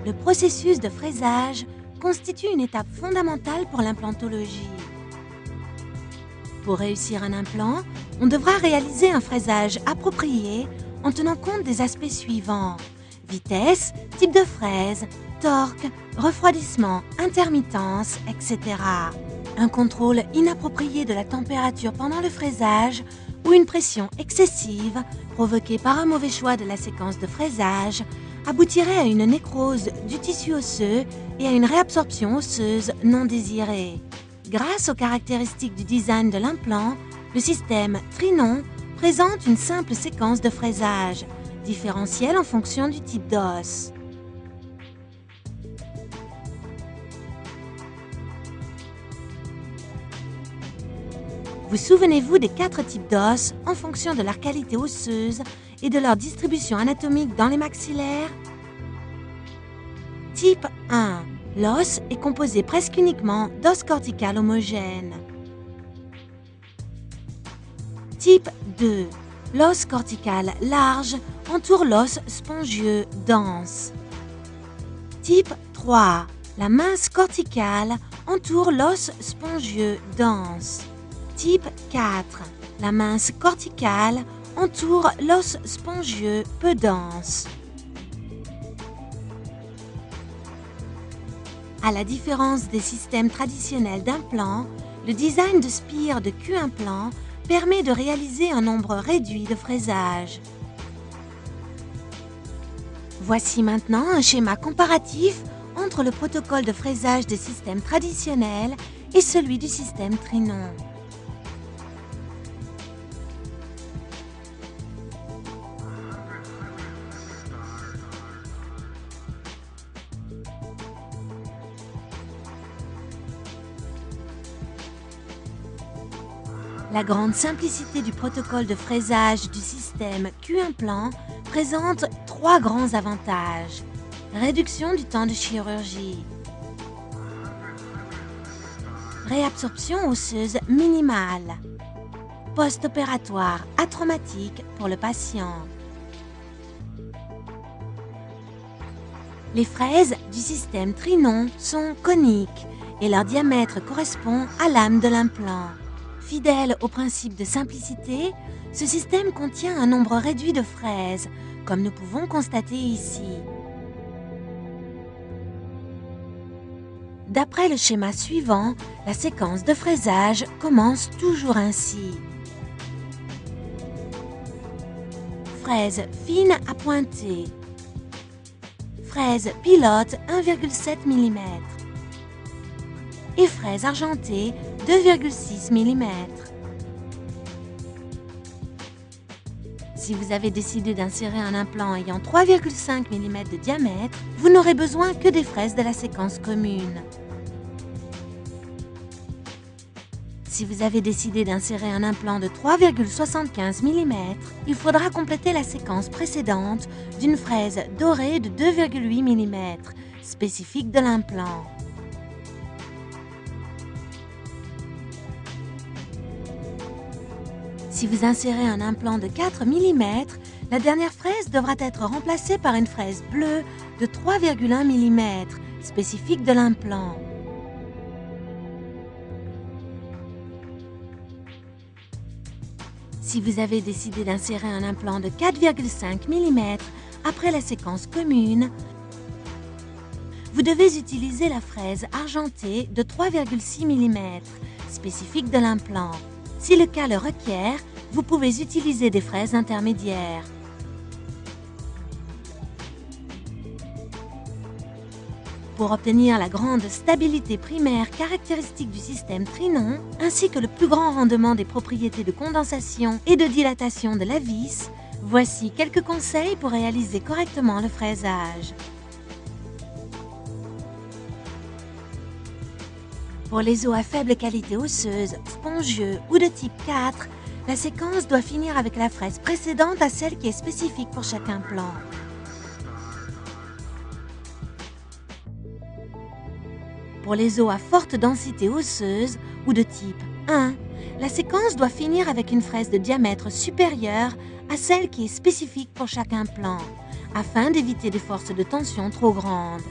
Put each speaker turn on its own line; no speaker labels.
Le processus de fraisage constitue une étape fondamentale pour l'implantologie. Pour réussir un implant, on devra réaliser un fraisage approprié en tenant compte des aspects suivants: vitesse, type de fraise, torque, refroidissement, intermittence, etc. Un contrôle inapproprié de la température pendant le fraisage ou une pression excessive provoquée par un mauvais choix de la séquence de fraisage aboutirait à une nécrose du tissu osseux et à une réabsorption osseuse non désirée. Grâce aux caractéristiques du design de l'implant, le système Trinon présente une simple séquence de fraisage, différentielle en fonction du type d'os. Vous souvenez-vous des 4 types d'os en fonction de leur qualité osseuse et de leur distribution anatomique dans les maxillaires? Type 1. L'os est composé presque uniquement d'os cortical homogène. Type 2. L'os cortical large entoure l'os spongieux dense. Type 3. La mince corticale entoure l'os spongieux dense. Type 4. La mince corticale entoure l'os spongieux peu dense. À la différence des systèmes traditionnels d'implants, le design de spire de Q-implant permet de réaliser un nombre réduit de fraisages. Voici maintenant un schéma comparatif entre le protocole de fraisage des systèmes traditionnels et celui du système Trinon. La grande simplicité du protocole de fraisage du système Q-implant présente 3 grands avantages. Réduction du temps de chirurgie. Réabsorption osseuse minimale. Post-opératoire atraumatique pour le patient. Les fraises du système Trinon sont coniques et leur diamètre correspond à l'âme de l'implant. Fidèle au principe de simplicité, ce système contient un nombre réduit de fraises, comme nous pouvons constater ici. D'après le schéma suivant, la séquence de fraisage commence toujours ainsi. Fraise fine à pointer. Fraise pilote 1,7 mm. Et fraise argentée 2,6 mm. Si vous avez décidé d'insérer un implant ayant 3,5 mm de diamètre, vous n'aurez besoin que des fraises de la séquence commune. Si vous avez décidé d'insérer un implant de 3,75 mm, il faudra compléter la séquence précédente d'une fraise dorée de 2,8 mm, spécifique de l'implant. Si vous insérez un implant de 4 mm, la dernière fraise devra être remplacée par une fraise bleue de 3,1 mm, spécifique de l'implant. Si vous avez décidé d'insérer un implant de 4,5 mm après la séquence commune, vous devez utiliser la fraise argentée de 3,6 mm, spécifique de l'implant. Si le cas le requiert, vous pouvez utiliser des fraises intermédiaires. Pour obtenir la grande stabilité primaire caractéristique du système Trinon, ainsi que le plus grand rendement des propriétés de condensation et de dilatation de la vis, voici quelques conseils pour réaliser correctement le fraisage. Pour les os à faible qualité osseuse, spongieux ou de type 4, la séquence doit finir avec la fraise précédente à celle qui est spécifique pour chaque implant. Pour les os à forte densité osseuse ou de type 1, la séquence doit finir avec une fraise de diamètre supérieur à celle qui est spécifique pour chaque implant, afin d'éviter des forces de tension trop grandes.